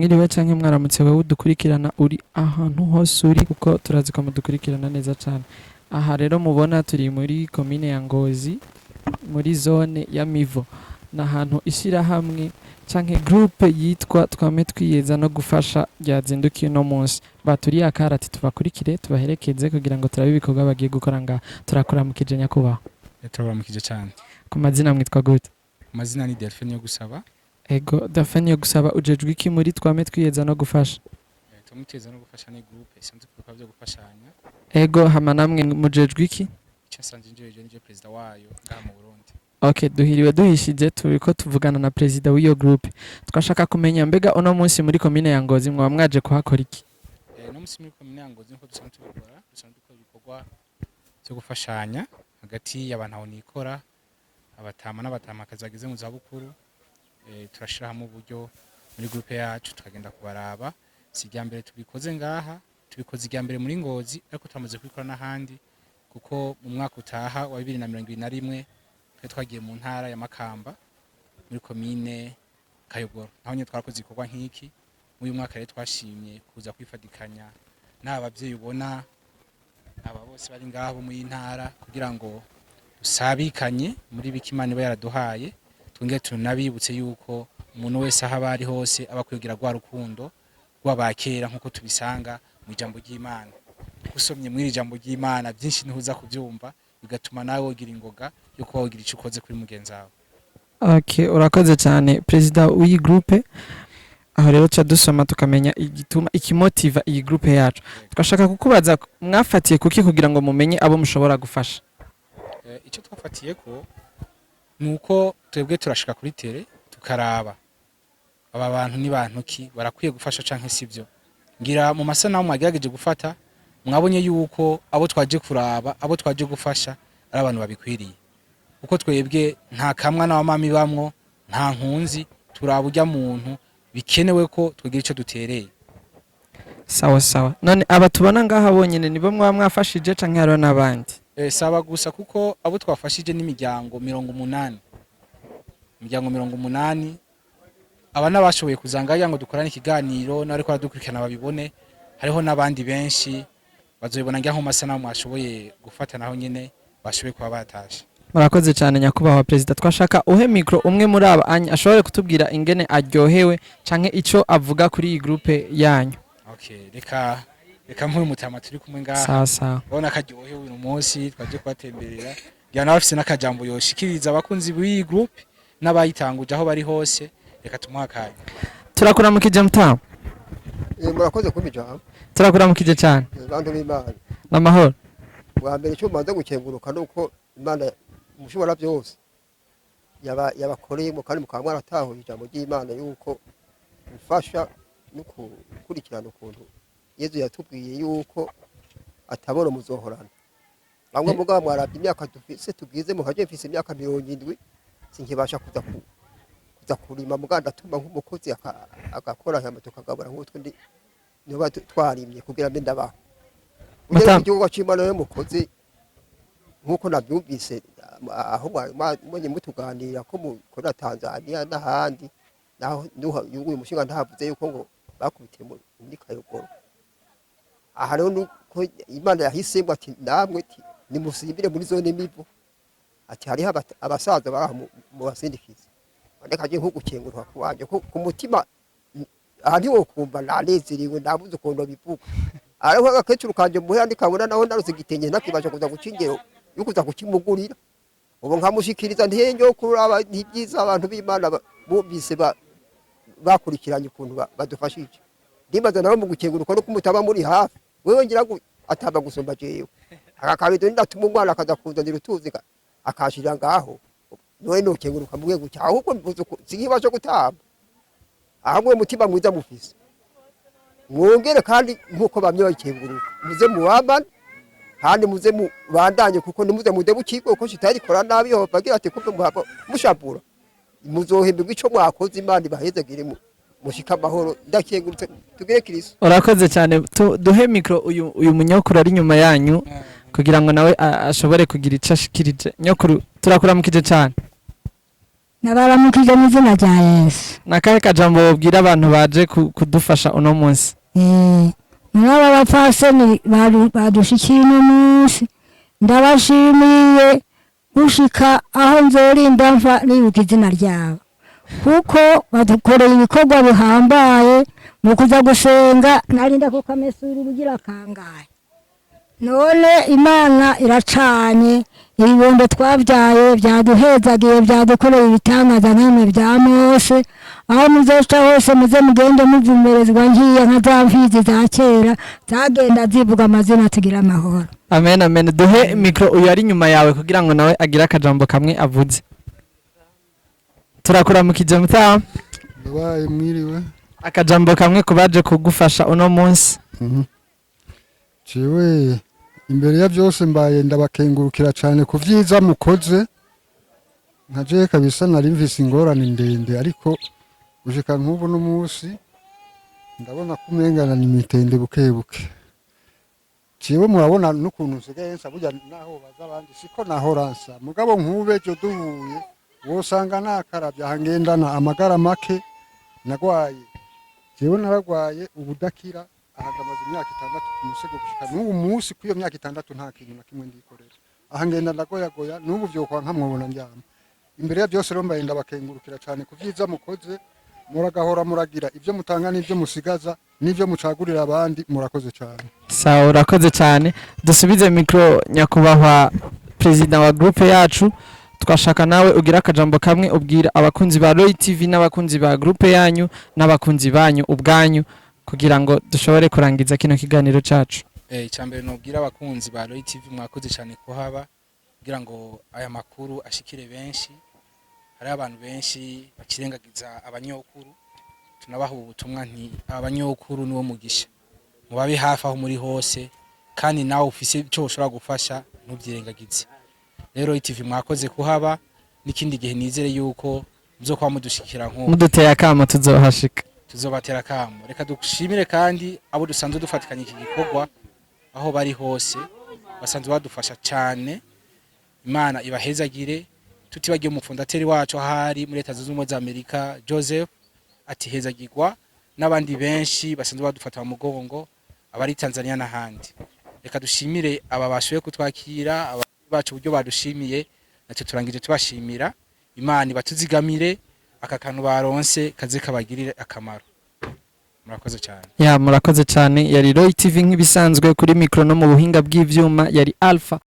mwiriwe canke mwaramutse wewe udukurikirana uri ahantu hose uri kuko turazi ko mudukurikirana neza cyane. Aha rero mubona turi muri commune ya Ngozi muri zone ya Mivo. N'ahantu ishira hamwe canke groupe yitwa Twame Twiyeza no Gufasha ryazindukiye no munsi. Baturiye akarati tubakurikire tubaherekeze kugira ngo turabe ibikorwa bagiye gukora nga turakuramukije nyakubaho. Turabaramukije cyane. Ku mazina mwitwa gute? Amazina ni Delphine yo gusaba. Ego Delphine yo gusaba ujejwe iki muri Twame Twiyeza no Gufasha? Twame Twiyeza no Gufasha ni groupe isanzwe kuko byo gufashanya. Ego hama namwe mujejwe iki? Icyo sanze njeje nije president wayo ngaha mu Burundi. Okay, duhiriwe duhishije turiko tuvugana na president w'iyo groupe. Twashaka kumenya mbega uno munsi muri commune ya Ngozi mwa mwaje kuhakora iki? No munsi muri commune ya Ngozi nko dusanzwe tubikora, dusanzwe dukora ibikorwa byo gufashanya hagati y'abantu aho nikora abatama n'abatamakazi bageze mu zabukuru. Turashira hamwe uburyo muri groupe yacu tukagenda kubaraba sijya mbere tubikoze ngaha tubikoze ijya mbere muri Ngozi ariko twamaze kubikora n'ahandi kuko mu mwaka utaha wa 2021 twagiye mu ntara ya Makamba muri commune Kayogoro naho nye twarakoze ikorwa nk'iki uyu mwaka rero twashimye kuza kwifadikanya n'abavyeyi ubona aba bose bari ngaho mu ntara kugira ngo dusabikanye muri bikimana iba yaraduhaye twongere tunabibutse yuko umuntu wese aho bari hose abakwigira gwa rukundo rw'abakera nkuko tubisanga mu ijambo ry'Imana. Usomye muri ijambo ry'Imana byinshi ntuza kubyumva bigatuma nawe wogira ingoga yo kuba wogira icyo ukoze kuri mugenzi wawe. Okay, urakoze cyane president w'iyi groupe. Aho rero cha dusoma tukamenya igituma ikimotiva iyi groupe yacu. Twashaka kukubaza mwafatiye kuki kugira ngo mumenye abo mushobora gufasha. Icyo twafatiye ko nuko twebwe turashika kuri tere tukaraba aba bantu ni bantu ki barakwiye gufasha canke sivyo. Ngira mu masana mwagerageje gufata mwabonye yuko abo twaje kuraba abo twaje gufasha ari abantu babikwiriye kuko twebwe nta kamwa na mami bamwo nta nkunzi turabujya muntu bikenewe ko twigira ico dutereye. Sawa sawa. None aba tubona ngaha bonyene nibo mwafashije canke haro nabandi? Saba gusa kuko abo twafashije n'imiryango 180 imiryango 180 aba nabashoboye kuzanga ngo dukorane ikiganiro nariko aradukurikirana babibone hariho nabandi benshi bazoyibona ngiye nko masana mwashoboye gufata naho nyene bashoboye kuba batashe. Murakoze cyane nyakubahwa president. Twashaka uhe micro umwe muri aba ashobore kutubwira ingene aryohewe canke ico avuga kuri iyi groupe yanyu. Okay, reka mpuye mutama turi kumwe ngaha. Sasa bona karyohewe uyu munsi twaje kwatemberera ya nabafise nakajambo yoshikiriza abakunzi b'iyi groupe n'abayitanguje aho bari hose reka tumuhakaye. Turakuramukije mutama. Murakoze kumijambo. Turakuramukije cyane. Bantu b'Imana. Namahoro. Wa mbere cyo manza gukenguruka nuko Imana mushobora byose yabakoreye mu kandi mukamwa arataho ijambo ry'Imana yuko ufasha no kukurikirana ukuntu Yezu yatubwiye yuko atabora muzohorana. Bamwe mugabo mwarabye imyaka dufise tugize mu haje mfise imyaka 70 sinkibasha kuza kurima muganda tuma nk'umukozi agakora hama tukagabura nk'utwe ndi niba twarimye kugira mbe ndabaho. Mu gihugu cy'Imana yo mukozi nkuko nabyumvise aho mwenye mutuganira ko mukora Tanzania n'ahandi naho uyu mushinga ntavuze yuko ngo bakubitiye muri Kayogoro. Aha rero nuko Imana yahisemo ati namwe ni musimbire muri zone Mivo ati hari abasaza baraha mu basindikiza ndekaje nko gukengurwa kuwanje ku mutima ari wo kumva nanezeriwe ndabuze ukuntu bivuga ariko agakecuru kanje muhe ndikabona naho narose gitenye nakibasha kuza gucingero yukuza kukimugurira ubu nkamushikiriza ntiyenyo kuraba ntibyiza abantu b'Imana bumvise bakurikiranye ukuntu badufashije ndibaza naho mu gukenguruka no kumutaba muri hafi wewe ngira ngo ataba gusomba jewe akakabido ndatuma umwana akaza kuzanira utuzi akashira ngaho noye no kenguruka mwe gucya ahubwo mvuze ko sigibasho gutamba ahamwe mutima mwiza mufise mwongere kandi nkuko bamye bakenguruka muze muwabana kandi muze mu bandanye kuko nimuze mudebu kiko ko shitari kora nabi ho bagira ati kupe muhabo mushapura muzohembwe ico mwakoze Imana ibahezagire mushika amahoro ndakengurutse tugire Kristo. Urakoze cyane duhe micro uyu munyokuru ari nyuma yanyu kugira ngo nawe ashobore kugira icyo ashikirije. Nyokuru turakuramukije cyane. nabaramukije mu izina rya Yesu. nakahe kajambo wobwira abantu baje kudufasha uno munsi? Mwaba bapfasoni badushikiye uno munsi ndabashimiye gushika aho nzorinda mfa nibuka izina ryabo, kuko badukoreye ibikorwa bihambaye mu kuza gusenga. Narinda kukamesura ubugira kangahe, none Imana iracanye. Ibibondo twabyaye byaduhezagiye, byadukoreye ibitangaza nk'imwe bya Mose. Aho muzoca hose muze mugende muvumerezwa nkiya nka za mfizi za kera zagenda zivuga amazina tugira amahoro. Amen, amen. Duhe mikro uyu ari nyuma yawe kugira ngo nawe agire akajambo kamwe avuze. Turakuramukije Muntara. Babaye mwiriwe. Akajambo kamwe kubaje kugufasha uno munsi. Ciwe imbere ya byose mbaye ndabakengurukira cyane ku vyiza mukoze. Nkaje kabisa nari mvise ingorane ndende, ariko gushika nk'ubu no munsi ndabona kumengana ni mitende bukebuke. Ciwe murabona n'ukuntu nsigaye nsaburya naho baza abandi siko nahoransa, mugabo nk'ube cyo duhuye wosanga nakarabya hangendana amagara make. Nagwaye ciwe naragwaye ubudakira, ahagamaze imyaka 6 ku musego gushika n'ubu munsi kwiyo myaka 6 nta kintu na kimwe ndikorera. Ahangenda ndagoyagoya n'ubu byo kwa nkamwobona njyama. Imbere ya byose rero mbaye ndabakengurukira cyane ku vyiza mukoze, muragahora muragira ibyo mutanga n'ibyo musigaza n'ibyo mucagurira abandi. Murakoze cyane. Sawa, urakoze cyane. Dusubize mikro nyakubahwa president wa groupe yacu. Twashaka nawe ugira akajambo kamwe ubwira abakunzi ba Roy TV n'abakunzi ba groupe yanyu n'abakunzi banyu ubwanyu kugira ngo dushobore kurangiza kino kiganiro cacu. Icyambere nubwira abakunzi ba Roy TV mwakoze cyane kuhaba kugira ngo aya makuru ashikire benshi. Hari abantu benshi bakirengagiza abanyokuru, tunabaha ubutumwa nti abanyokuru niwo mugisha, mubabe hafi aho muri hose, kandi nawe ufise cyo ushobora gufasha ntubyirengagize. Rero TV mwakoze kuhaba, n'ikindi gihe nizere yuko muzokwa mudushikira nko muduteye akamo tuzohashika, tuzobatera akamo. Reka dushimire kandi abo dusanzwe dufatikanye iki gikorwa aho bari hose, basanzwe badufasha cyane. Imana ibahezagire. Tutibagiye umufondateri wacu ahari muri Leta Zunze Ubumwe za Amerika Joseph ati hezagirwa, n'abandi benshi basanzwe badufata mu mugongo abari Tanzania n'ahandi. Reka dushimire aba bashoboye kutwakira bacu buryo badushimiye, natwe turangije tubashimira. Imana batuzigamire aka kantu baronse kaze kabagirire akamaro. Murakoze cyane. Murakoze cyane. Yari Roy TV nk'ibisanzwe kuri mikro no mu buhinga bw'ivyuma yari Alpha